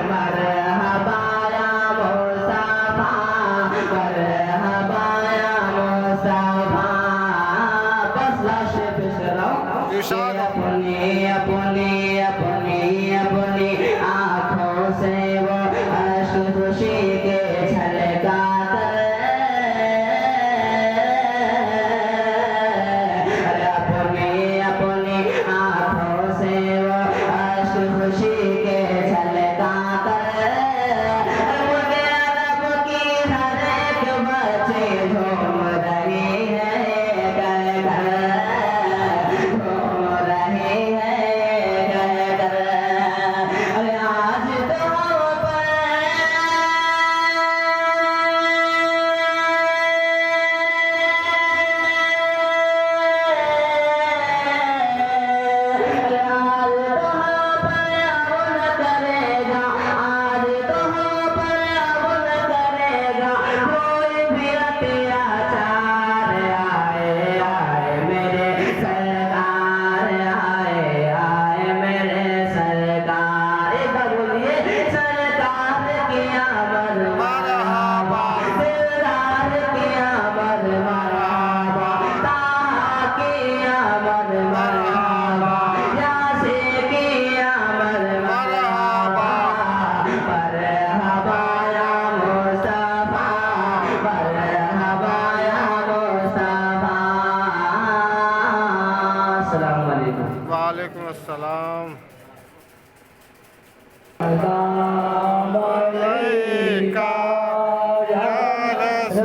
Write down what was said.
मरहबा या मुस्तफा, मरहबा या मुस्तफा। बस लाश पे इरशाद। अपनी अपनी अपनी अपनी आँखों से वो अश्क खुशी के छलकाते, अपनी अपनी आँखों से वो अश्क खुशी के छलकाते, मुझे अरब की हर एक बच्ची झूम रही है, घूम रही है। आज तो वालेकुम अस्सलाम।